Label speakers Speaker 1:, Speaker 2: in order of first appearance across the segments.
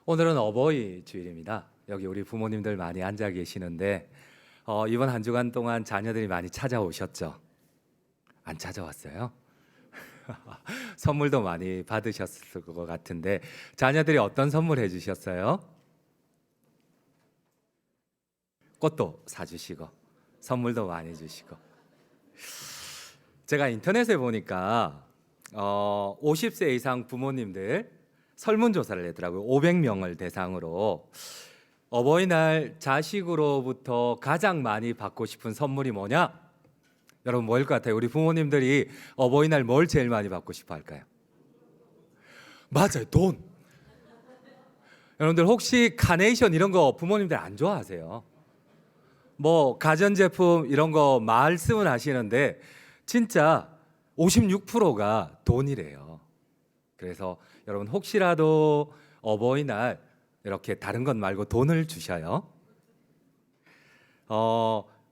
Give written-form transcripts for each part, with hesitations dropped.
Speaker 1: 오늘은 어버이 주일입니다. 여기 우리 부모님들 많이 앉아 계시는데 이번 한 주간 동안 자녀들이 많이 찾아오셨죠? 안 찾아왔어요? 선물도 많이 받으셨을 것 같은데 자녀들이 어떤 선물 해주셨어요? 꽃도 사주시고 선물도 많이 주시고. 제가 인터넷에 보니까 50세 이상 부모님들 설문조사를 했더라고요. 500명을 대상으로 어버이날 자식으로부터 가장 많이 받고 싶은 선물이 뭐냐? 여러분 뭐일 것 같아요? 우리 부모님들이 어버이날 뭘 제일 많이 받고 싶어 할까요? 맞아요, 돈. 여러분들 혹시 카네이션 이런 거 부모님들 안 좋아하세요? 뭐 가전제품 이런 거 말씀은 하시는데 진짜 56%가 돈이래요. 그래서 여러분 혹시라도 어버이날 이렇게 다른 것 말고 돈을 주셔요.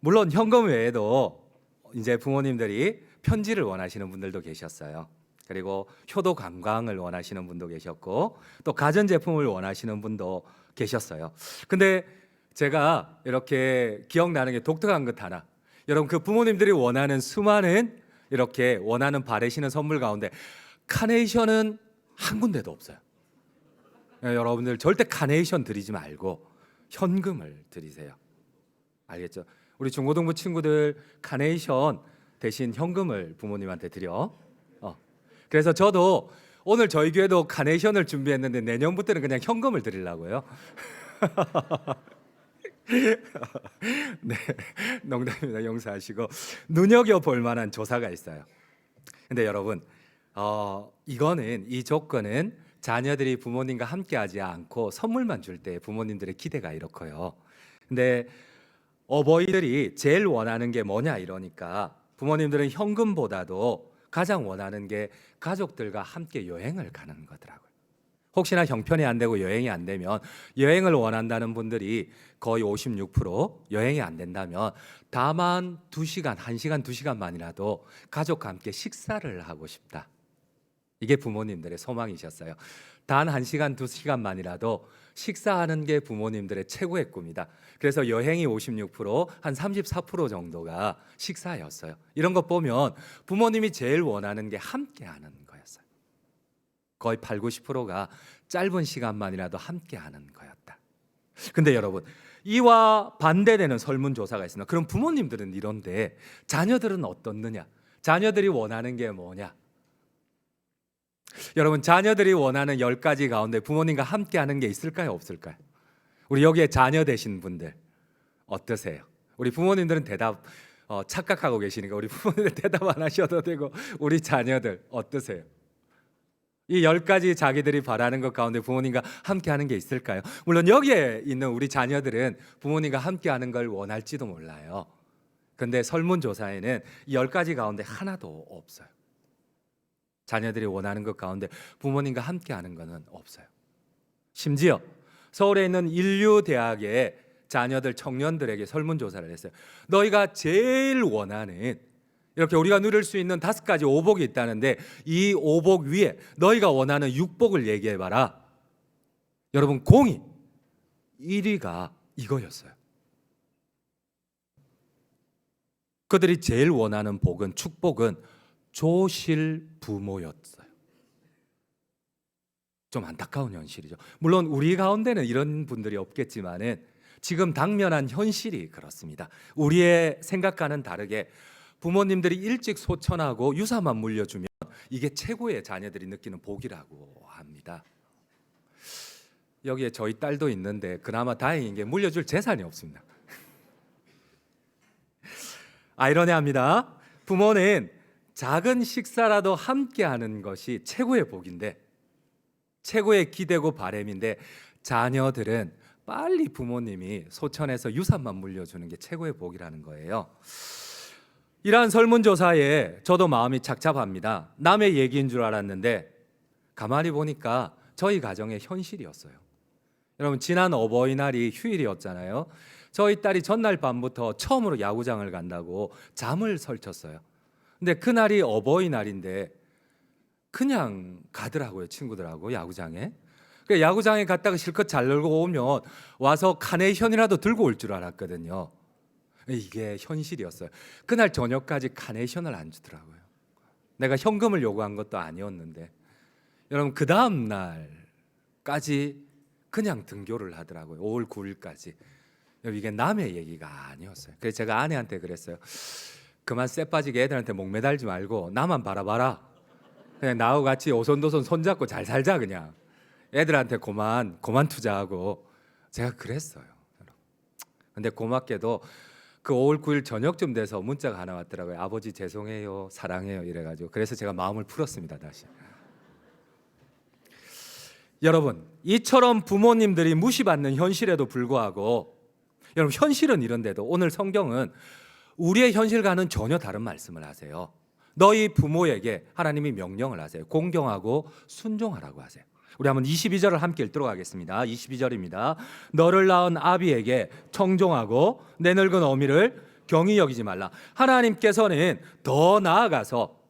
Speaker 1: 물론 현금 외에도 이제 부모님들이 편지를 원하시는 분들도 계셨어요. 그리고 효도 관광을 원하시는 분도 계셨고 또 가전제품을 원하시는 분도 계셨어요. 근데 제가 이렇게 기억나는 게 독특한 것 하나. 여러분 그 부모님들이 원하는 수많은 이렇게 원하는 바라시는 선물 가운데 카네이션은 한 군데도 없어요. 여러분들 절대 카네이션 드리지 말고 현금을 드리세요. 알겠죠? 우리 중고등부 친구들 카네이션 대신 현금을 부모님한테 드려. 그래서 저도 오늘 저희 교회도 카네이션을 준비했는데 내년부터는 그냥 현금을 드리려고요. 네, 농담입니다. 용서하시고 눈여겨볼 만한 조사가 있어요. 근데 여러분 이거는 이 조건은 자녀들이 부모님과 함께하지 않고 선물만 줄 때 부모님들의 기대가 이렇고요. 근데 어버이들이 제일 원하는 게 뭐냐 이러니까 부모님들은 현금보다도 가장 원하는 게 가족들과 함께 여행을 가는 거더라고요. 혹시나 형편이 안 되고 여행이 안 되면 여행을 원한다는 분들이 거의 56%, 여행이 안 된다면 다만 2시간, 1시간, 2시간만이라도 가족과 함께 식사를 하고 싶다. 이게 부모님들의 소망이셨어요. 단 1시간, 2시간만이라도 식사하는 게 부모님들의 최고의 꿈이다. 그래서 여행이 56%, 한 34% 정도가 식사였어요. 이런 것 보면 부모님이 제일 원하는 게 함께하는 거였어요. 거의 8, 90%가 짧은 시간만이라도 함께하는 거였다. 근데 여러분 이와 반대되는 설문조사가 있습니다. 그럼 부모님들은 이런데 자녀들은 어떻느냐? 자녀들이 원하는 게 뭐냐? 여러분 자녀들이 원하는 10가지 가운데 부모님과 함께하는 게 있을까요? 없을까요? 우리 여기에 자녀 되신 분들 어떠세요? 우리 부모님들은 대답 착각하고 계시니까 우리 부모님들 대답 안 하셔도 되고 우리 자녀들 어떠세요? 이 10가지 자기들이 바라는 것 가운데 부모님과 함께하는 게 있을까요? 물론 여기에 있는 우리 자녀들은 부모님과 함께하는 걸 원할지도 몰라요. 근데 설문조사에는 이 10가지 가운데 하나도 없어요. 자녀들이 원하는 것 가운데 부모님과 함께하는 것은 없어요. 심지어 서울에 있는 인류대학의 자녀들 청년들에게 설문조사를 했어요. 너희가 제일 원하는 이렇게 우리가 누릴 수 있는 5가지 오복이 있다는데 이 오복 위에 너희가 원하는 6복을 얘기해봐라. 여러분 공이 1위가 이거였어요. 그들이 제일 원하는 복은 축복은 조실 부모였어요. 좀 안타까운 현실이죠. 물론 우리 가운데는 이런 분들이 없겠지만은 지금 당면한 현실이 그렇습니다. 우리의 생각과는 다르게 부모님들이 일찍 소천하고 유산만 물려주면 이게 최고의 자녀들이 느끼는 복이라고 합니다. 여기에 저희 딸도 있는데 그나마 다행인 게 물려줄 재산이 없습니다. 아이러니합니다. 부모는 작은 식사라도 함께하는 것이 최고의 복인데 최고의 기대고 바람인데 자녀들은 빨리 부모님이 소천해서 유산만 물려주는 게 최고의 복이라는 거예요. 이러한 설문조사에 저도 마음이 착잡합니다. 남의 얘기인 줄 알았는데 가만히 보니까 저희 가정의 현실이었어요. 여러분 지난 어버이날이 휴일이었잖아요. 저희 딸이 전날 밤부터 처음으로 야구장을 간다고 잠을 설쳤어요. 근데 그날이 어버이날인데 그냥 가더라고요. 친구들하고 야구장에. 그 야구장에 갔다가 실컷 잘 놀고 오면 와서 카네이션이라도 들고 올 줄 알았거든요. 이게 현실이었어요. 그날 저녁까지 카네이션을 안 주더라고요. 내가 현금을 요구한 것도 아니었는데 여러분 그 다음 날까지 그냥 등교를 하더라고요. 5월 9일까지. 이게 남의 얘기가 아니었어요. 그래서 제가 아내한테 그랬어요. 그만 쎄 빠지게 애들한테 목매달지 말고 나만 바라봐라. 그냥 나하고 같이 오손도손 손잡고 잘 살자 그냥. 애들한테 그만 투자하고 제가 그랬어요. 근데 고맙게도 그 5월 9일 저녁쯤 돼서 문자가 하나 왔더라고요. 아버지 죄송해요, 사랑해요 이래가지고. 그래서 제가 마음을 풀었습니다 다시. 여러분 이처럼 부모님들이 무시받는 현실에도 불구하고 여러분 현실은 이런데도 오늘 성경은 우리의 현실과는 전혀 다른 말씀을 하세요. 너희 부모에게 하나님이 명령을 하세요. 공경하고 순종하라고 하세요. 우리 한번 22절을 함께 읽도록 하겠습니다. 22절입니다. 너를 낳은 아비에게 청종하고 내 늙은 어미를 경히 여기지 말라. 하나님께서는 더 나아가서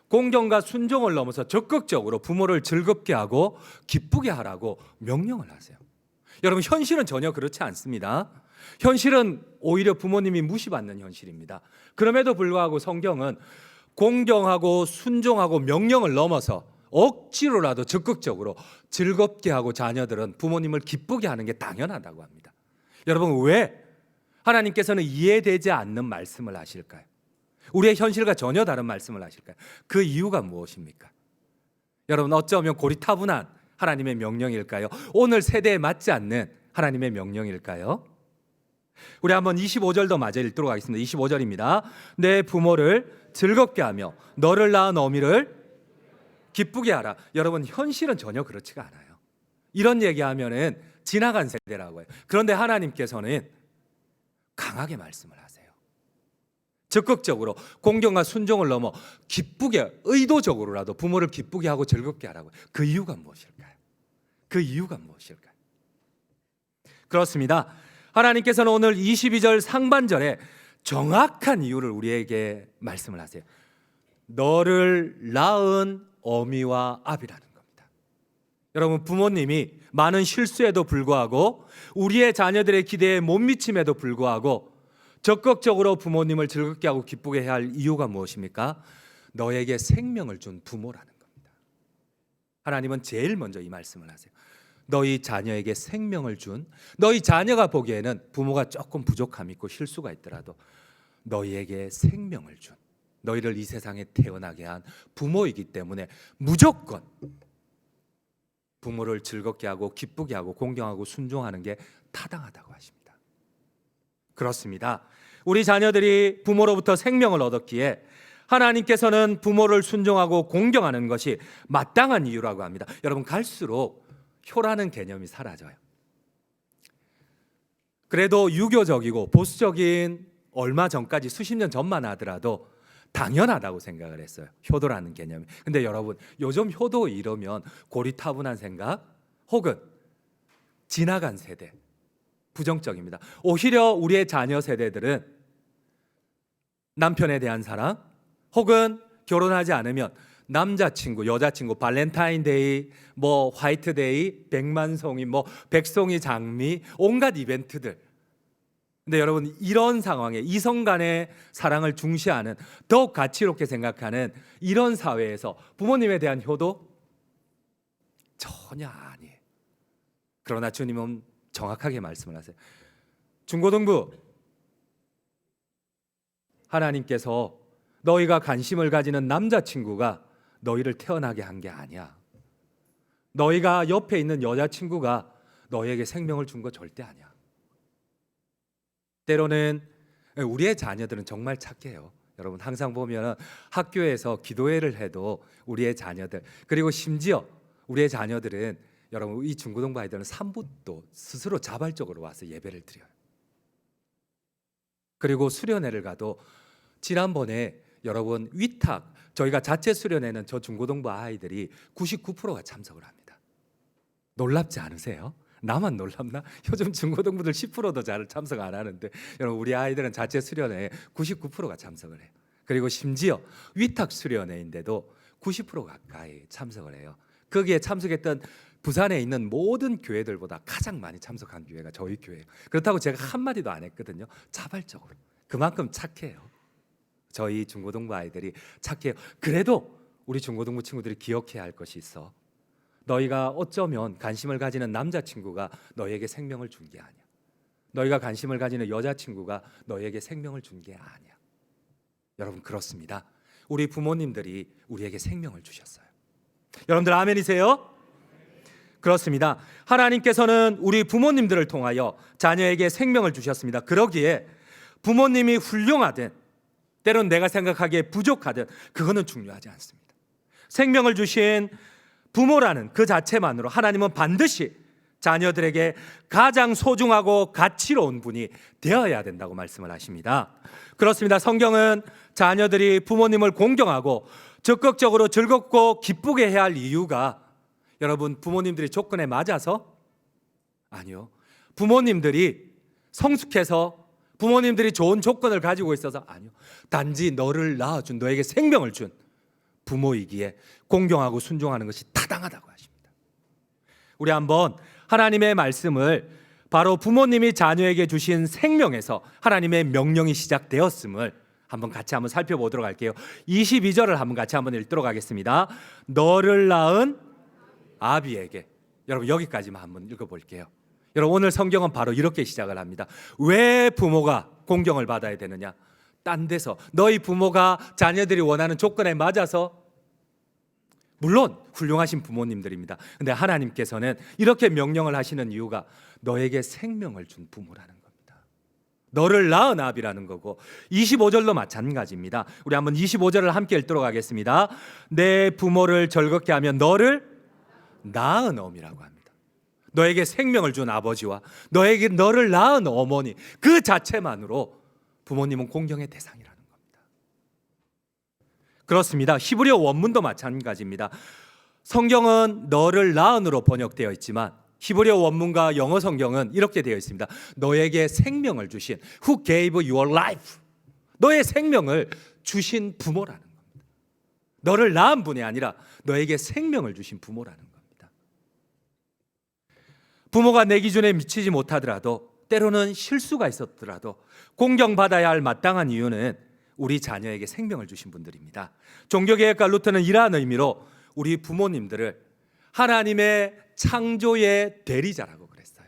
Speaker 1: 공경과 순종을 넘어서 적극적으로 부모를 즐겁게 하고 기쁘게 하라고 명령을 하세요. 여러분 현실은 전혀 그렇지 않습니다. 현실은 오히려 부모님이 무시받는 현실입니다. 그럼에도 불구하고 성경은 공경하고 순종하고 명령을 넘어서 억지로라도 적극적으로 즐겁게 하고 자녀들은 부모님을 기쁘게 하는 게 당연하다고 합니다. 여러분 왜 하나님께서는 이해되지 않는 말씀을 하실까요? 우리의 현실과 전혀 다른 말씀을 하실까요? 그 이유가 무엇입니까? 여러분 어쩌면 고리타분한 하나님의 명령일까요? 오늘 세대에 맞지 않는 하나님의 명령일까요? 우리 한번 25절도 마저 읽도록 하겠습니다. 25절입니다. 내 부모를 즐겁게 하며 너를 낳은 어미를 기쁘게 하라. 여러분 현실은 전혀 그렇지가 않아요. 이런 얘기하면은 지나간 세대라고 해요. 그런데 하나님께서는 강하게 말씀을 하세요. 적극적으로 공경과 순종을 넘어 기쁘게 의도적으로라도 부모를 기쁘게 하고 즐겁게 하라고. 그 이유가 무엇일까요? 그 이유가 무엇일까요? 그렇습니다. 하나님께서는 오늘 22절 상반절에 정확한 이유를 우리에게 말씀을 하세요. 너를 낳은 어미와 아비라는 겁니다. 여러분 부모님이 많은 실수에도 불구하고 우리의 자녀들의 기대에 못 미침에도 불구하고 적극적으로 부모님을 즐겁게 하고 기쁘게 해야 할 이유가 무엇입니까? 너에게 생명을 준 부모라는 겁니다. 하나님은 제일 먼저 이 말씀을 하세요. 너희 자녀에게 생명을 준, 너희 자녀가 보기에는 부모가 조금 부족함이 있고 실수가 있더라도 너희에게 생명을 준, 너희를 이 세상에 태어나게 한 부모이기 때문에 무조건 부모를 즐겁게 하고 기쁘게 하고 공경하고 순종하는 게 타당하다고 하십니다. 그렇습니다. 우리 자녀들이 부모로부터 생명을 얻었기에 하나님께서는 부모를 순종하고 공경하는 것이 마땅한 이유라고 합니다. 여러분 갈수록 효라는 개념이 사라져요. 그래도 유교적이고 보수적인 얼마 전까지 수십 년 전만 하더라도 당연하다고 생각을 했어요. 효도라는 개념이. 근데 여러분 요즘 효도 이러면 고리타분한 생각 혹은 지나간 세대, 부정적입니다. 오히려 우리의 자녀 세대들은 남편에 대한 사랑 혹은 결혼하지 않으면 남자친구, 여자친구, 발렌타인데이, 뭐 화이트데이, 백만송이, 뭐 백송이 장미, 온갖 이벤트들. 근데 여러분 이런 상황에 이성 간의 사랑을 중시하는 더욱 가치롭게 생각하는 이런 사회에서 부모님에 대한 효도 전혀 아니에요. 그러나 주님은 정확하게 말씀을 하세요. 중고등부 하나님께서 너희가 관심을 가지는 남자친구가 너희를 태어나게 한 게 아니야. 너희가 옆에 있는 여자친구가 너희에게 생명을 준 거 절대 아니야. 때로는 우리의 자녀들은 정말 착해요. 여러분 항상 보면 학교에서 기도회를 해도 우리의 자녀들 그리고 심지어 우리의 자녀들은 여러분 이 중고등부 아이들은 3부도 스스로 자발적으로 와서 예배를 드려요. 그리고 수련회를 가도 지난번에 여러분 위탁 저희가 자체 수련회는 저 중고등부 아이들이 99%가 참석을 합니다. 놀랍지 않으세요? 나만 놀랍나? 요즘 중고등부들 10%도 잘 참석 안 하는데 여러분 우리 아이들은 자체 수련회에 99%가 참석을 해요. 그리고 심지어 위탁 수련회인데도 90% 가까이 참석을 해요. 거기에 참석했던 부산에 있는 모든 교회들보다 가장 많이 참석한 교회가 저희 교회예요. 그렇다고 제가 한마디도 안 했거든요. 자발적으로. 그만큼 착해요. 저희 중고등부 아이들이 착해요. 그래도 우리 중고등부 친구들이 기억해야 할 것이 있어. 너희가 어쩌면 관심을 가지는 남자친구가 너희에게 생명을 준 게 아니야. 너희가 관심을 가지는 여자친구가 너희에게 생명을 준 게 아니야. 여러분, 그렇습니다. 우리 부모님들이 우리에게 생명을 주셨어요. 여러분들 아멘이세요? 그렇습니다. 하나님께서는 우리 부모님들을 통하여 자녀에게 생명을 주셨습니다. 그러기에 부모님이 훌륭하든 때론 내가 생각하기에 부족하든 그거는 중요하지 않습니다. 생명을 주신 부모라는 그 자체만으로 하나님은 반드시 자녀들에게 가장 소중하고 가치로운 분이 되어야 된다고 말씀을 하십니다. 그렇습니다. 성경은 자녀들이 부모님을 공경하고 적극적으로 즐겁고 기쁘게 해야 할 이유가 여러분 부모님들이 조건에 맞아서? 아니요. 부모님들이 성숙해서 부모님들이 좋은 조건을 가지고 있어서? 아니요. 단지 너를 낳아준, 너에게 생명을 준 부모이기에 공경하고 순종하는 것이 타당하다고 하십니다. 우리 한번 하나님의 말씀을 바로 부모님이 자녀에게 주신 생명에서 하나님의 명령이 시작되었음을 한번 같이 한번 살펴보도록 할게요. 22절을 한번 같이 한번 읽도록 하겠습니다. 너를 낳은 아비에게. 여러분 여기까지만 한번 읽어볼게요. 여러분 오늘 성경은 바로 이렇게 시작을 합니다. 왜 부모가 공경을 받아야 되느냐? 딴 데서 너희 부모가 자녀들이 원하는 조건에 맞아서, 물론 훌륭하신 부모님들입니다. 근데 하나님께서는 이렇게 명령을 하시는 이유가 너에게 생명을 준 부모라는 겁니다. 너를 낳은 아비라는 거고 25절도 마찬가지입니다. 우리 한번 25절을 함께 읽도록 하겠습니다. 내 부모를 즐겁게 하면 너를 낳은 어미라고 합니다. 너에게 생명을 준 아버지와 너를 낳은 어머니 그 자체만으로 부모님은 공경의 대상이라는 겁니다. 그렇습니다. 히브리어 원문도 마찬가지입니다. 성경은 너를 낳은으로 번역되어 있지만 히브리어 원문과 영어 성경은 이렇게 되어 있습니다. 너에게 생명을 주신 Who gave your life? 너의 생명을 주신 부모라는 겁니다. 너를 낳은 분이 아니라 너에게 생명을 주신 부모라는 겁니다. 부모가 내 기준에 미치지 못하더라도 때로는 실수가 있었더라도 공경받아야 할 마땅한 이유는 우리 자녀에게 생명을 주신 분들입니다. 종교개혁가 루터는 이러한 의미로 우리 부모님들을 하나님의 창조의 대리자라고 그랬어요.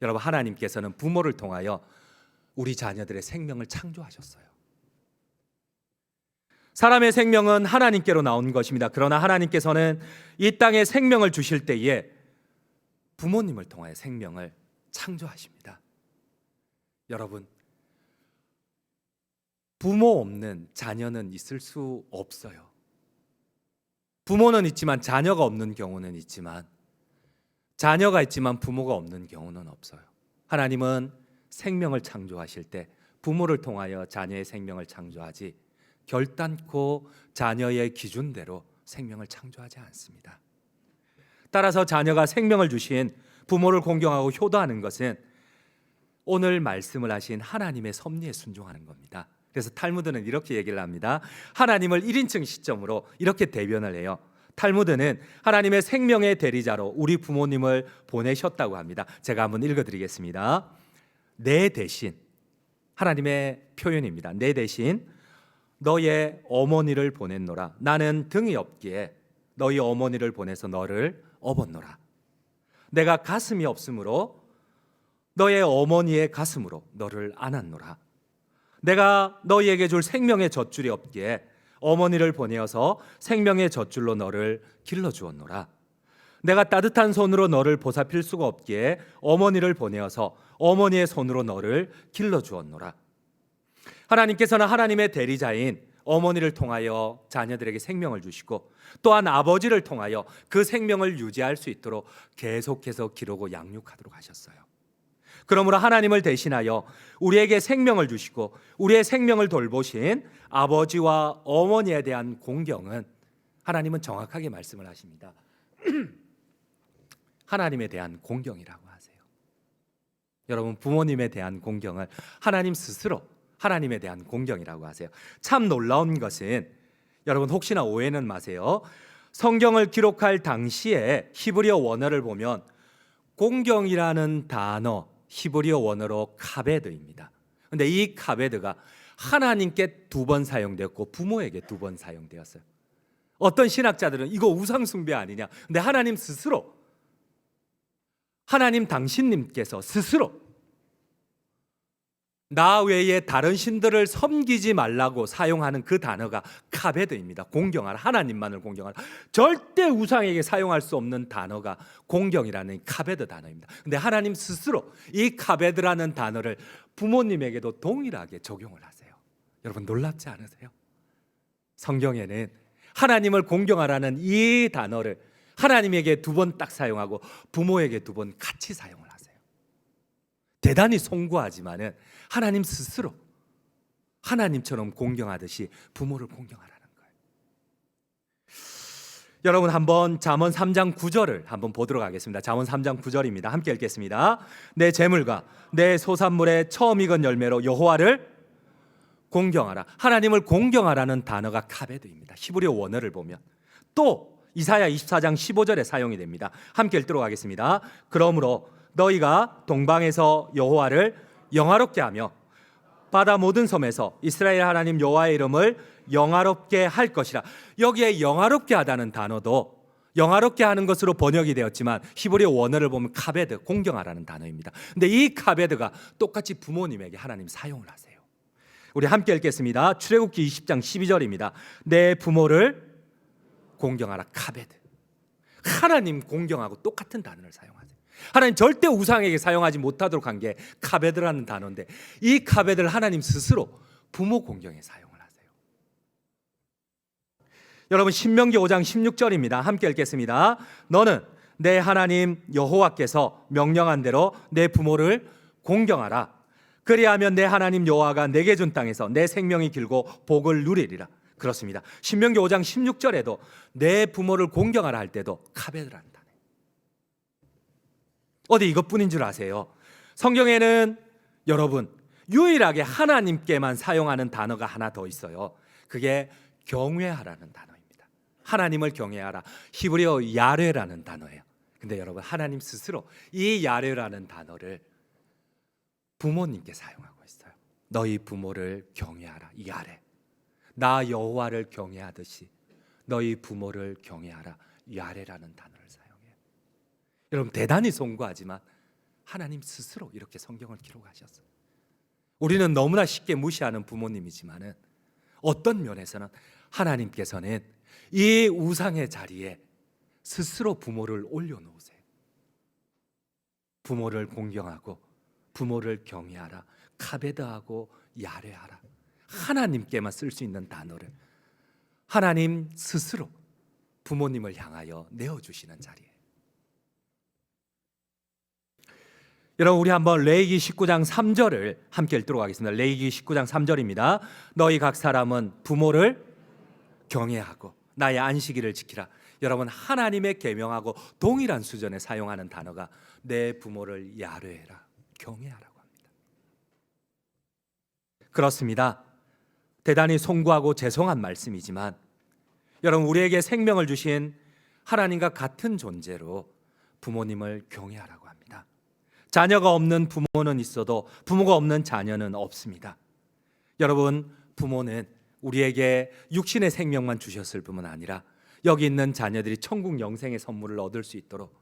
Speaker 1: 여러분 하나님께서는 부모를 통하여 우리 자녀들의 생명을 창조하셨어요. 사람의 생명은 하나님께로 나온 것입니다. 그러나 하나님께서는 이 땅에 생명을 주실 때에 부모님을 통하여 생명을 창조하십니다. 여러분 부모 없는 자녀는 있을 수 없어요. 부모는 있지만 자녀가 없는 경우는 있지만 자녀가 있지만 부모가 없는 경우는 없어요. 하나님은 생명을 창조하실 때 부모를 통하여 자녀의 생명을 창조하지 결단코 자녀의 기준대로 생명을 창조하지 않습니다. 따라서 자녀가 생명을 주신 부모를 공경하고 효도하는 것은 오늘 말씀을 하신 하나님의 섭리에 순종하는 겁니다. 그래서 탈무드는 이렇게 얘기를 합니다. 하나님을 1인칭 시점으로 이렇게 대변을 해요. 탈무드는 하나님의 생명의 대리자로 우리 부모님을 보내셨다고 합니다. 제가 한번 읽어드리겠습니다. 내 대신, 하나님의 표현입니다. 내 대신 너의 어머니를 보냈노라. 나는 등이 없기에 너희 어머니를 보내서 너를 업었노라. 내가 가슴이 없으므로 너의 어머니의 가슴으로 너를 안았노라. 내가 너희에게 줄 생명의 젖줄이 없기에 어머니를 보내어서 생명의 젖줄로 너를 길러주었노라. 내가 따뜻한 손으로 너를 보살필 수가 없기에 어머니를 보내어서 어머니의 손으로 너를 길러주었노라. 하나님께서는 하나님의 대리자인 어머니를 통하여 자녀들에게 생명을 주시고 또한 아버지를 통하여 그 생명을 유지할 수 있도록 계속해서 기르고 양육하도록 하셨어요. 그러므로 하나님을 대신하여 우리에게 생명을 주시고 우리의 생명을 돌보신 아버지와 어머니에 대한 공경은 하나님은 정확하게 말씀을 하십니다. 하나님에 대한 공경이라고 하세요. 여러분 부모님에 대한 공경을 하나님 스스로 하나님에 대한 공경이라고 하세요. 참 놀라운 것은 여러분 혹시나 오해는 마세요. 성경을 기록할 당시에 히브리어 원어를 보면 공경이라는 단어 히브리어 원어로 카베드입니다. 근데 이 카베드가 하나님께 2번 사용되었고 부모에게 2번 사용되었어요. 어떤 신학자들은 이거 우상 숭배 아니냐. 근데 하나님 스스로, 하나님 당신님께서 스스로 나 외에 다른 신들을 섬기지 말라고 사용하는 그 단어가 카베드입니다. 공경하라, 하나님만을 공경하라. 절대 우상에게 사용할 수 없는 단어가 공경이라는 카베드 단어입니다. 근데 하나님 스스로 이 카베드라는 단어를 부모님에게도 동일하게 적용을 하세요. 여러분 놀랍지 않으세요? 성경에는 하나님을 공경하라는 이 단어를 하나님에게 2번 딱 사용하고 부모에게 2번 같이 사용을 하세요. 대단히 송구하지만은 하나님 스스로 하나님처럼 공경하듯이 부모를 공경하라는 거예요. 여러분 한번 잠언 3장 9절을 한번 보도록 하겠습니다. 잠언 3장 9절입니다. 함께 읽겠습니다. 내 재물과 내 소산물의 처음 익은 열매로 여호와를 공경하라. 하나님을 공경하라는 단어가 카베드입니다. 히브리어 원어를 보면 또 이사야 24장 15절에 사용이 됩니다. 함께 읽도록 하겠습니다. 그러므로 너희가 동방에서 여호와를 영화롭게 하며 바다 모든 섬에서 이스라엘 하나님 여호와의 이름을 영화롭게 할 것이라. 여기에 영화롭게 하다는 단어도 영화롭게 하는 것으로 번역이 되었지만 히브리어 원어를 보면 카베드, 공경하라는 단어입니다. 근데 이 카베드가 똑같이 부모님에게 하나님 사용을 하세요. 우리 함께 읽겠습니다. 출애굽기 20장 12절입니다. 내 부모를 공경하라. 카베드. 하나님 공경하고 똑같은 단어를 사용하세요. 하나님 절대 우상에게 사용하지 못하도록 한 게 카베드라는 단어인데 이 카베드를 하나님 스스로 부모 공경에 사용을 하세요. 여러분 신명기 5장 16절입니다. 함께 읽겠습니다. 너는 내 하나님 여호와께서 명령한 대로 내 부모를 공경하라. 그리하면 내 하나님 여호와가 내게 준 땅에서 내 생명이 길고 복을 누리리라. 그렇습니다. 신명기 5장 16절에도 내 부모를 공경하라 할 때도 카베드라는 단어예요. 어디 이것뿐인 줄 아세요? 성경에는 여러분 유일하게 하나님께만 사용하는 단어가 하나 더 있어요. 그게 경외하라는 단어입니다. 하나님을 경외하라. 히브리어 야레라는 단어예요. 근데 여러분 하나님 스스로 이 야레라는 단어를 부모님께 사용하고 있어요. 너희 부모를 경외하라. 야레. 나 여호와를 경외하듯이 너희 부모를 경외하라. 야레라는 단어를 사용해요. 여러분 대단히 송구하지만 하나님 스스로 이렇게 성경을 기록하셨어요. 우리는 너무나 쉽게 무시하는 부모님이지만은 어떤 면에서는 하나님께서는 이 우상의 자리에 스스로 부모를 올려놓으세요. 부모를 공경하고 부모를 경외하라. 카베드하고 야레하라. 하나님께만 쓸 수 있는 단어를 하나님 스스로 부모님을 향하여 내어주시는 자리예요. 여러분 우리 한번 레위기 19장 3절을 함께 읽도록 하겠습니다. 레위기 19장 3절입니다. 너희 각 사람은 부모를 경외하고 나의 안식일을 지키라. 여러분 하나님의 계명하고 동일한 수준에 사용하는 단어가 내 부모를 야뢰해라. 경외하라고 합니다. 그렇습니다. 대단히 송구하고 죄송한 말씀이지만 여러분 우리에게 생명을 주신 하나님과 같은 존재로 부모님을 경외하라고 합니다. 자녀가 없는 부모는 있어도 부모가 없는 자녀는 없습니다. 여러분 부모는 우리에게 육신의 생명만 주셨을 뿐만 아니라 여기 있는 자녀들이 천국 영생의 선물을 얻을 수 있도록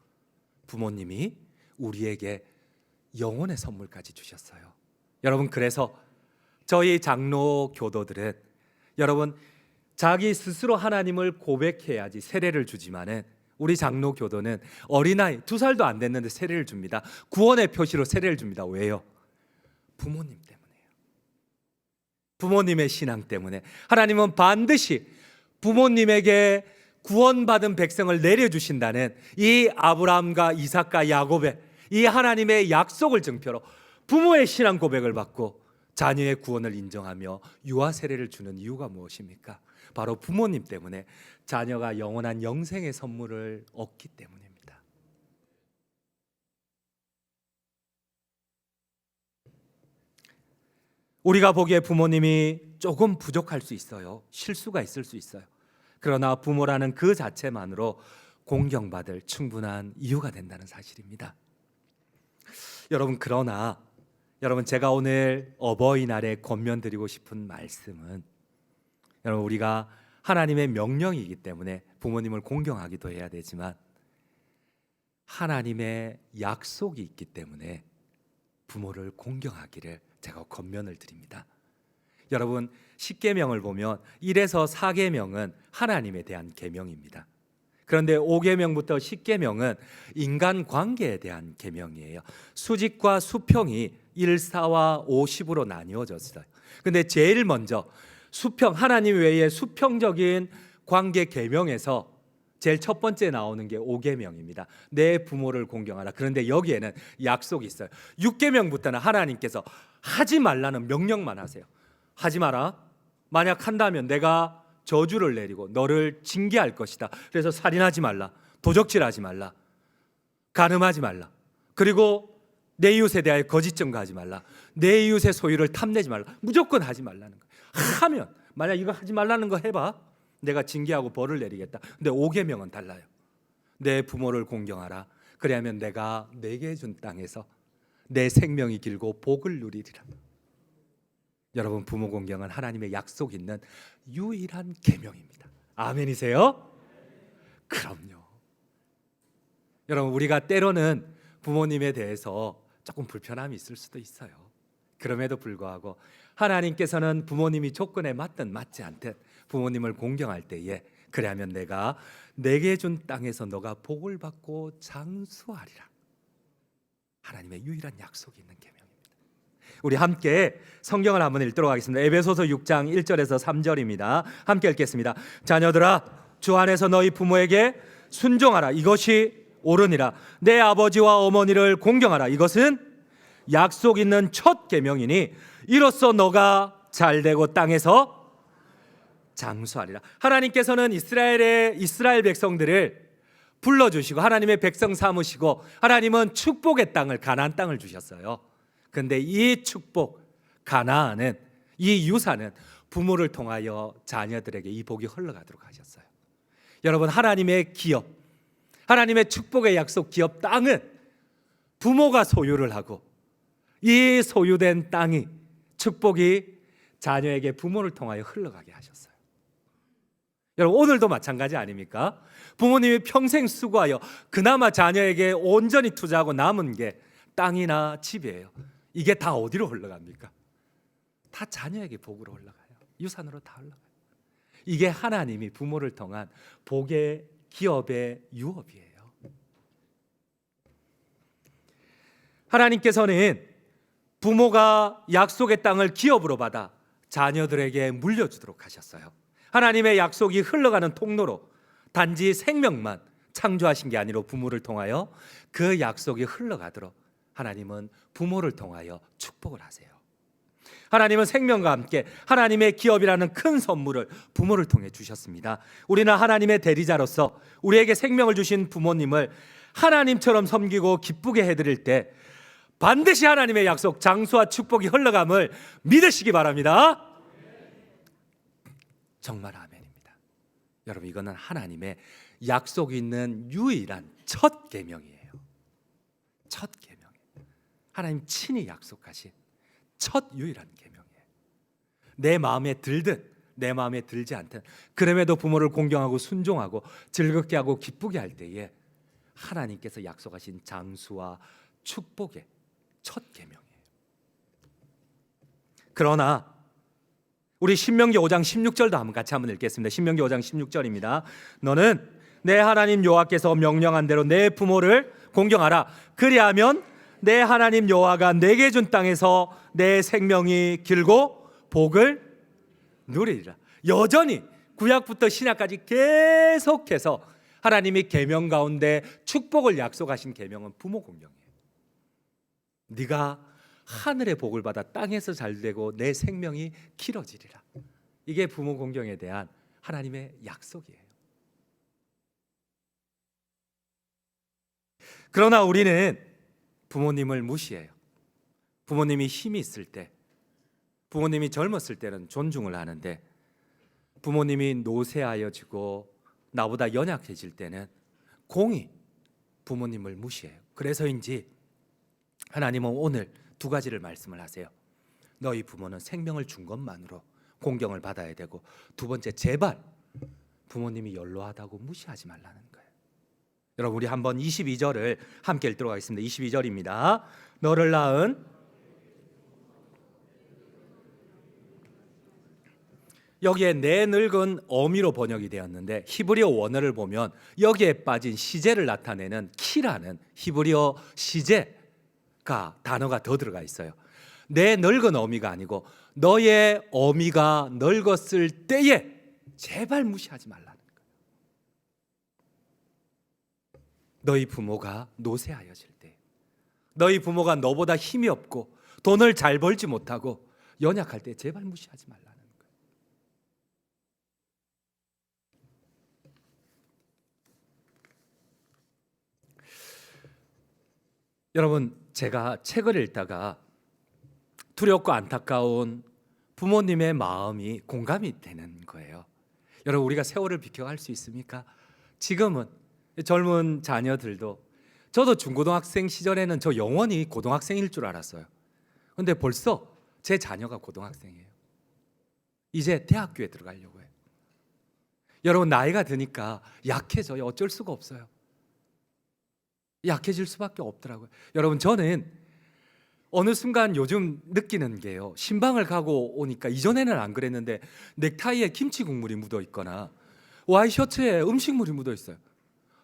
Speaker 1: 부모님이 우리에게 영혼의 선물까지 주셨어요. 여러분 그래서 저희 장로 교도들은 여러분 자기 스스로 하나님을 고백해야지 세례를 주지만은 우리 장로 교도는 어린아이 2살도 안 됐는데 세례를 줍니다. 구원의 표시로 세례를 줍니다. 왜요? 부모님 때문에요. 부모님의 신앙 때문에 하나님은 반드시 부모님에게 구원받은 백성을 내려주신다는 이 아브라함과 이삭과 야곱의 이 하나님의 약속을 증표로 부모의 신앙 고백을 받고 자녀의 구원을 인정하며 유아 세례를 주는 이유가 무엇입니까? 바로 부모님 때문에 자녀가 영원한 영생의 선물을 얻기 때문입니다. 우리가 보기에 부모님이 조금 부족할 수 있어요. 실수가 있을 수 있어요. 그러나 부모라는 그 자체만으로 공경받을 충분한 이유가 된다는 사실입니다. 그러나 여러분, 제가 오늘 어버이날에 권면드리고 싶은 말씀은, 여러분, 우리가 하나님의 명령이기 때문에 부모님을 공경하기도 해야 되지만 하나님의 약속이 있기 때문에 부모를 공경하기를 제가 권면을 드립니다. 여러분, 십계명을 보면 1에서 4계명은 하나님에 대한 계명입니다. 그런데 5계명부터 10계명은 인간 관계에 대한 계명이에요. 수직과 수평이 1, 4와 5, 10으로 나뉘어졌어요. 근데 제일 먼저 수평, 하나님 외에 수평적인 관계 계명에서 제일 첫 번째 나오는 게 5계명입니다. 내 부모를 공경하라. 그런데 여기에는 약속이 있어요. 6계명부터는 하나님께서 하지 말라는 명령만 하세요. 하지 마라. 만약 한다면 내가 저주를 내리고 너를 징계할 것이다. 그래서 살인하지 말라, 도적질하지 말라, 간음하지 말라, 그리고 내 이웃에 대하여 거짓 증거하지 말라, 내 이웃의 소유를 탐내지 말라. 무조건 하지 말라는 거예요. 하면, 만약 이거 하지 말라는 거 해봐, 내가 징계하고 벌을 내리겠다. 근데 5계명은 달라요. 내 부모를 공경하라. 그래야면 내가 내게 준 땅에서 내 생명이 길고 복을 누리리라. 여러분, 부모 공경은 하나님의 약속 있는 유일한 계명입니다. 아멘이세요? 그럼요. 여러분, 우리가 때로는 부모님에 대해서 조금 불편함이 있을 수도 있어요. 그럼에도 불구하고 하나님께서는 부모님이 조건에 맞든 맞지 않든 부모님을 공경할 때에, 그래야면 내가 내게 준 땅에서 너가 복을 받고 장수하리라. 하나님의 유일한 약속이 있는 계명입니다. 우리 함께 성경을 한번 읽도록 하겠습니다. 에베소서 6장 1절에서 3절입니다. 함께 읽겠습니다. 자녀들아, 주 안에서 너희 부모에게 순종하라. 이것이 옳으니라. 내 아버지와 어머니를 공경하라. 이것은 약속 있는 첫 계명이니 이로써 너가 잘되고 땅에서 장수하리라. 하나님께서는 이스라엘 백성들을 불러주시고 하나님의 백성 삼으시고 하나님은 축복의 땅을, 가나안 땅을 주셨어요. 그런데 이 축복, 가나안은, 이 유산은 부모를 통하여 자녀들에게 이 복이 흘러가도록 하셨어요. 여러분, 하나님의 기업, 하나님의 축복의 약속 기업 땅은 부모가 소유를 하고, 이 소유된 땅이, 축복이 자녀에게 부모를 통하여 흘러가게 하셨어요. 여러분, 오늘도 마찬가지 아닙니까? 부모님이 평생 수고하여 그나마 자녀에게 온전히 투자하고 남은 게 땅이나 집이에요. 이게 다 어디로 흘러갑니까? 다 자녀에게 복으로 흘러가요. 유산으로 다 흘러가요. 이게 하나님이 부모를 통한 복의 기업의 유업이에요. 하나님께서는 부모가 약속의 땅을 기업으로 받아 자녀들에게 물려주도록 하셨어요. 하나님의 약속이 흘러가는 통로로 단지 생명만 창조하신 게 아니라 부모를 통하여 그 약속이 흘러가도록 하나님은 부모를 통하여 축복을 하세요. 하나님은 생명과 함께 하나님의 기업이라는 큰 선물을 부모를 통해 주셨습니다. 우리는 하나님의 대리자로서 우리에게 생명을 주신 부모님을 하나님처럼 섬기고 기쁘게 해드릴 때 반드시 하나님의 약속, 장수와 축복이 흘러감을 믿으시기 바랍니다. 정말 아멘입니다. 여러분, 이거는 하나님의 약속이 있는 유일한 첫 계명이에요. 첫 계명. 하나님 친히 약속하신 첫 유일한 계명이에요. 내 마음에 들든 내 마음에 들지 않든 그럼에도 부모를 공경하고 순종하고 즐겁게 하고 기쁘게 할 때에 하나님께서 약속하신 장수와 축복의 첫 계명이에요. 그러나 우리 신명기 5장 16절도 같이 한번 읽겠습니다. 신명기 5장 16절입니다. 너는 내 하나님 여호와께서 명령한 대로 내 부모를 공경하라. 그리하면 내 하나님 여호와가 내게 준 땅에서 내 생명이 길고 복을 누리리라. 여전히 구약부터 신약까지 계속해서 하나님이 계명 가운데 축복을 약속하신 계명은 부모 공경이에요. 네가 하늘의 복을 받아 땅에서 잘되고 내 생명이 길어지리라. 이게 부모 공경에 대한 하나님의 약속이에요. 그러나 우리는 부모님을 무시해요. 부모님이 힘이 있을 때, 부모님이 젊었을 때는 존중을 하는데 부모님이 노쇠하여지고 나보다 연약해질 때는 공히 부모님을 무시해요. 그래서인지 하나님은 오늘 두 가지를 말씀을 하세요. 너희 부모는 생명을 준 것만으로 공경을 받아야 되고, 두 번째, 제발 부모님이 연로하다고 무시하지 말라는 거예요. 여러분, 우리 한번 22절을 함께 읽도록 하겠습니다. 22절입니다. 너를 낳은, 여기에 내 늙은 어미로 번역이 되었는데, 히브리어 원어를 보면 여기에 빠진 시제를 나타내는 키라는 히브리어 시제가 단어가 더 들어가 있어요. 내 늙은 어미가 아니고 너의 어미가 늙었을 때에 제발 무시하지 말라는 거예요. 너희 부모가 노쇠하여질 때, 너희 부모가 너보다 힘이 없고 돈을 잘 벌지 못하고 연약할 때 제발 무시하지 말라는 거예요. 여러분, 제가 책을 읽다가 두렵고 안타까운 부모님의 마음이 공감이 되는 거예요. 여러분, 우리가 세월을 비켜갈 수 있습니까? 지금은 젊은 자녀들도, 저도 중고등학생 시절에는 저 영원히 고등학생일 줄 알았어요. 근데 벌써 제 자녀가 고등학생이에요. 이제 대학교에 들어가려고 해요. 여러분, 나이가 드니까 약해져요. 어쩔 수가 없어요. 약해질 수밖에 없더라고요. 여러분, 저는 어느 순간 요즘 느끼는 게요, 신방을 가고 오니까, 이전에는 안 그랬는데 넥타이에 김치 국물이 묻어 있거나 와이셔츠에 음식물이 묻어 있어요.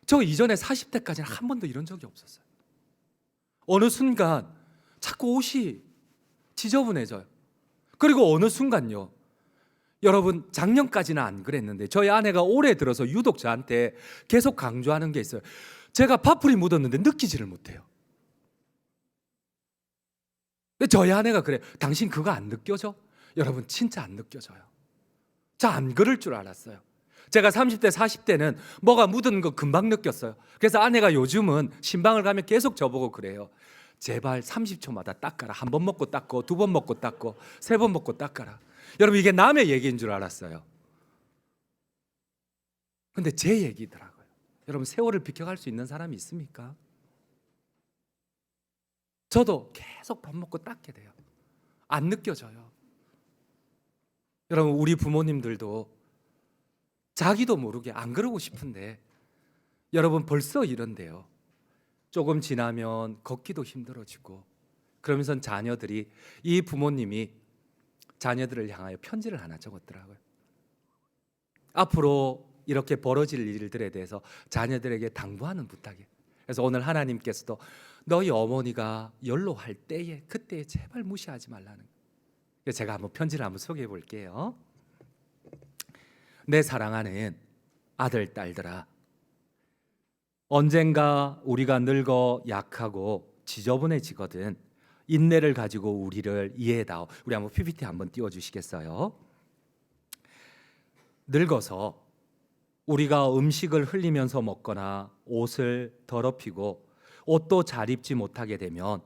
Speaker 1: 저 이전에 40대까지는 한 번도 이런 적이 없었어요. 어느 순간 자꾸 옷이 지저분해져요. 그리고 어느 순간요, 여러분, 작년까지는 안 그랬는데 저희 아내가 올해 들어서 유독 저한테 계속 강조하는 게 있어요. 제가 파풀이 묻었는데 느끼지를 못해요. 근데 저희 아내가 그래요. 당신 그거 안 느껴져? 여러분, 진짜 안 느껴져요. 저 안 그럴 줄 알았어요. 제가 30대 40대는 뭐가 묻은 거 금방 느꼈어요. 그래서 아내가 요즘은 신방을 가면 계속 저보고 그래요. 제발 30초마다 닦아라. 한 번 먹고 닦고, 두 번 먹고 닦고, 세 번 먹고 닦아라. 여러분, 이게 남의 얘기인 줄 알았어요. 근데 제 얘기더라고요. 여러분, 세월을 비켜갈 수 있는 사람이 있습니까? 저도 계속 밥 먹고 닦게 돼요. 안 느껴져요. 여러분, 우리 부모님들도 자기도 모르게 안 그러고 싶은데, 여러분, 벌써 이런데요. 조금 지나면 걷기도 힘들어지고, 그러면서 자녀들이, 이 부모님이 자녀들을 향하여 편지를 하나 적었더라고요. 앞으로 이렇게 벌어질 일들에 대해서 자녀들에게 당부하는 부탁이에요. 그래서 오늘 하나님께서도 너희 어머니가 연로할 때에, 그때에 제발 무시하지 말라는 거예요. 제가 한번 편지를 한번 소개해 볼게요. 내 사랑하는 아들, 딸들아, 언젠가 우리가 늙어 약하고 지저분해지거든 인내를 가지고 우리를 이해해다오. 우리 한번 PPT 한번 띄워주시겠어요? 늙어서 우리가 음식을 흘리면서 먹거나 옷을 더럽히고 옷도 잘 입지 못하게 되면,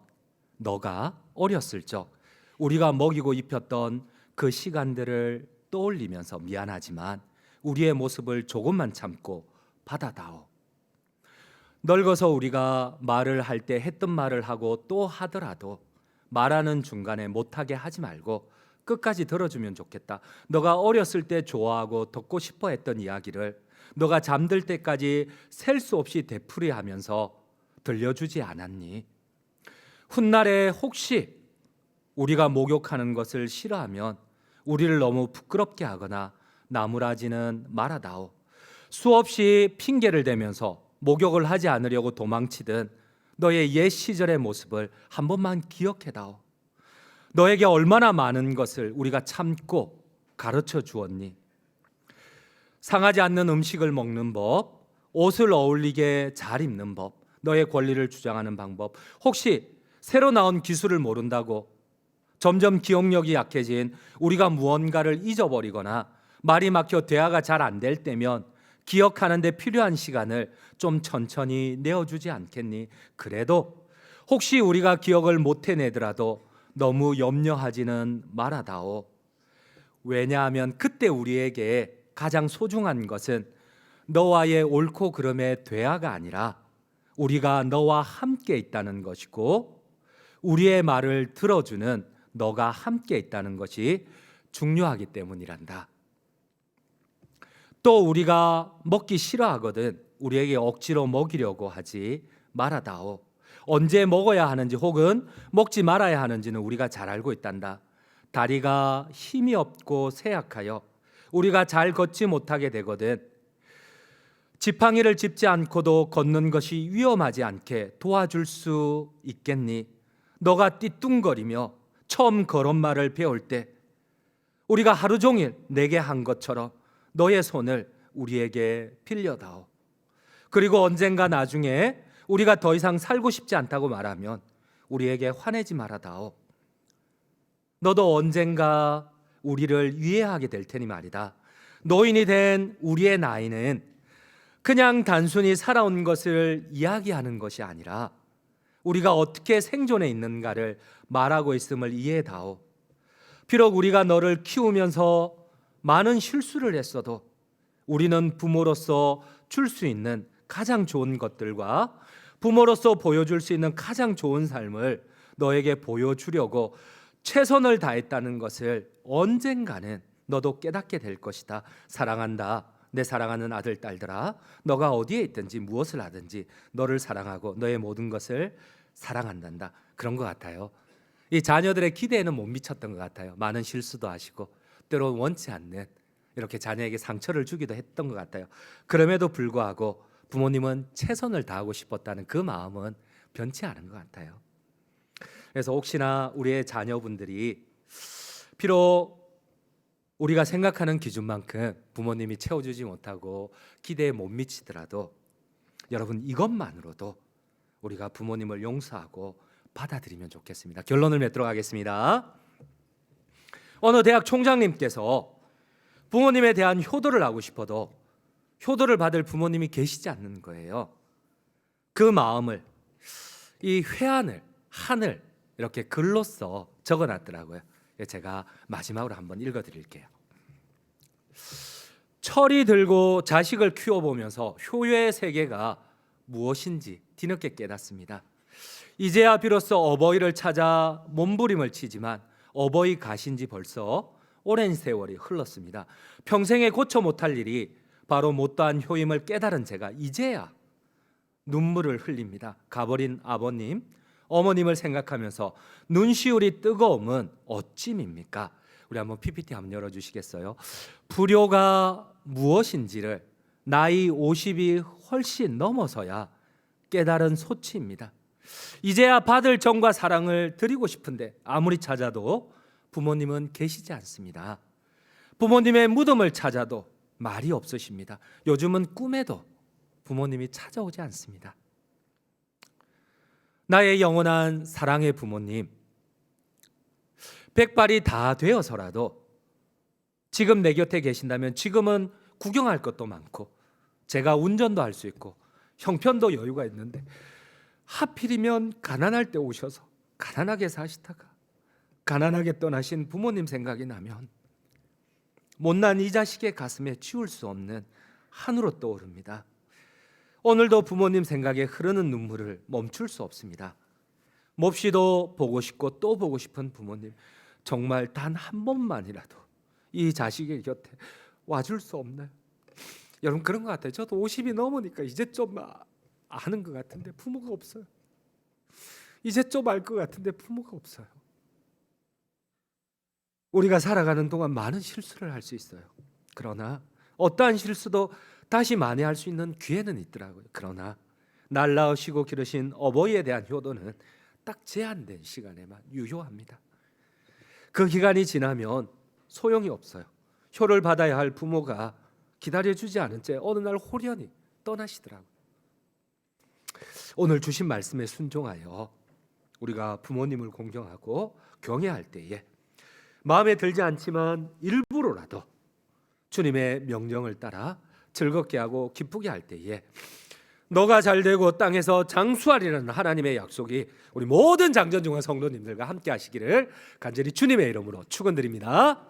Speaker 1: 너가 어렸을 적 우리가 먹이고 입혔던 그 시간들을 떠올리면서 미안하지만 우리의 모습을 조금만 참고 받아다오. 늙어서 우리가 말을 할 때 했던 말을 하고 또 하더라도 말하는 중간에 못하게 하지 말고 끝까지 들어주면 좋겠다. 너가 어렸을 때 좋아하고 듣고 싶어 했던 이야기를 너가 잠들 때까지 셀 수 없이 되풀이하면서 들려주지 않았니? 훗날에 혹시 우리가 목욕하는 것을 싫어하면 우리를 너무 부끄럽게 하거나 나무라지는 말아다오. 수없이 핑계를 대면서 목욕을 하지 않으려고 도망치던 너의 옛 시절의 모습을 한 번만 기억해다오. 너에게 얼마나 많은 것을 우리가 참고 가르쳐 주었니? 상하지 않는 음식을 먹는 법, 옷을 어울리게 잘 입는 법, 너의 권리를 주장하는 방법, 혹시 새로 나온 기술을 모른다고 점점 기억력이 약해진 우리가 무언가를 잊어버리거나 말이 막혀 대화가 잘 안 될 때면 기억하는 데 필요한 시간을 좀 천천히 내어주지 않겠니? 그래도 혹시 우리가 기억을 못 해내더라도 너무 염려하지는 말아다오. 왜냐하면 그때 우리에게 가장 소중한 것은 너와의 옳고 그름의 대화가 아니라 우리가 너와 함께 있다는 것이고 우리의 말을 들어주는 너가 함께 있다는 것이 중요하기 때문이란다. 또 우리가 먹기 싫어하거든 우리에게 억지로 먹이려고 하지 말아다오. 언제 먹어야 하는지 혹은 먹지 말아야 하는지는 우리가 잘 알고 있단다. 다리가 힘이 없고 쇠약하여 우리가 잘 걷지 못하게 되거든 지팡이를 짚지 않고도 걷는 것이 위험하지 않게 도와줄 수 있겠니? 너가 띠뚱거리며 처음 걸음마를 배울 때 우리가 하루 종일 내게 한 것처럼 너의 손을 우리에게 빌려다오. 그리고 언젠가 나중에 우리가 더 이상 살고 싶지 않다고 말하면 우리에게 화내지 말아다오. 너도 언젠가 우리를 이해하게 될 테니 말이다. 노인이 된 우리의 나이는 그냥 단순히 살아온 것을 이야기하는 것이 아니라 우리가 어떻게 생존해 있는가를 말하고 있음을 이해다오. 비록 우리가 너를 키우면서 많은 실수를 했어도 우리는 부모로서 줄 수 있는 가장 좋은 것들과 부모로서 보여줄 수 있는 가장 좋은 삶을 너에게 보여주려고 최선을 다했다는 것을 언젠가는 너도 깨닫게 될 것이다. 사랑한다. 내 사랑하는 아들, 딸들아, 너가 어디에 있든지 무엇을 하든지 너를 사랑하고 너의 모든 것을 사랑한단다. 그런 것 같아요. 이 자녀들의 기대에는 못 미쳤던 것 같아요. 많은 실수도 하시고 때로 원치 않는 이렇게 자녀에게 상처를 주기도 했던 것 같아요. 그럼에도 불구하고 부모님은 최선을 다하고 싶었다는 그 마음은 변치 않은 것 같아요. 그래서 혹시나 우리의 자녀분들이 비록 우리가 생각하는 기준만큼 부모님이 채워주지 못하고 기대에 못 미치더라도 여러분 이것만으로도 우리가 부모님을 용서하고 받아들이면 좋겠습니다. 결론을 맺도록 하겠습니다. 어느 대학 총장님께서 부모님에 대한 효도를 하고 싶어도 효도를 받을 부모님이 계시지 않는 거예요. 그 마음을 이 회한을 한을 이렇게 글로써 적어놨더라고요. 제가 마지막으로 한번 읽어드릴게요. 철이 들고 자식을 키워보면서 효의 세계가 무엇인지 뒤늦게 깨닫습니다. 이제야 비로소 어버이를 찾아 몸부림을 치지만 어버이 가신 지 벌써 오랜 세월이 흘렀습니다. 평생에 고쳐 못할 일이 바로 못다한 효임을 깨달은 제가 이제야 눈물을 흘립니다. 가버린 아버님, 어머님을 생각하면서 눈시울이 뜨거움은 어찜입니까? 우리 한번 PPT 한번 열어주시겠어요? 불효가 무엇인지를 나이 50이 훨씬 넘어서야 깨달은 소치입니다. 이제야 받을 정과 사랑을 드리고 싶은데 아무리 찾아도 부모님은 계시지 않습니다. 부모님의 무덤을 찾아도 말이 없으십니다. 요즘은 꿈에도 부모님이 찾아오지 않습니다. 나의 영원한 사랑의 부모님, 백발이 다 되어서라도 지금 내 곁에 계신다면 지금은 구경할 것도 많고 제가 운전도 할 수 있고 형편도 여유가 있는데 하필이면 가난할 때 오셔서 가난하게 사시다가 가난하게 떠나신 부모님 생각이 나면 못난 이 자식의 가슴에 치울 수 없는 한으로 떠오릅니다. 오늘도 부모님 생각에 흐르는 눈물을 멈출 수 없습니다. 몹시도 보고 싶고 또 보고 싶은 부모님, 정말 단 한 번만이라도 이 자식의 곁에 와줄 수 없나요? 여러분 그런 것 같아요. 저도 50이 넘으니까 이제 좀 아는 것 같은데 부모가 없어요. 이제 좀 알 것 같은데 부모가 없어요. 우리가 살아가는 동안 많은 실수를 할 수 있어요. 그러나 어떠한 실수도 다시 만회할 수 있는 기회는 있더라고요. 그러나 날 낳으시고 기르신 어버이에 대한 효도는 딱 제한된 시간에만 유효합니다. 그 기간이 지나면 소용이 없어요. 효를 받아야 할 부모가 기다려주지 않은 채 어느 날 홀연히 떠나시더라고요. 오늘 주신 말씀에 순종하여 우리가 부모님을 공경하고 경외할 때에 마음에 들지 않지만 일부러라도 주님의 명령을 따라 즐겁게 하고 기쁘게 할 때에 너가 잘되고 땅에서 장수하리라는 하나님의 약속이 우리 모든 장전중앙 성도님들과 함께 하시기를 간절히 주님의 이름으로 축원드립니다.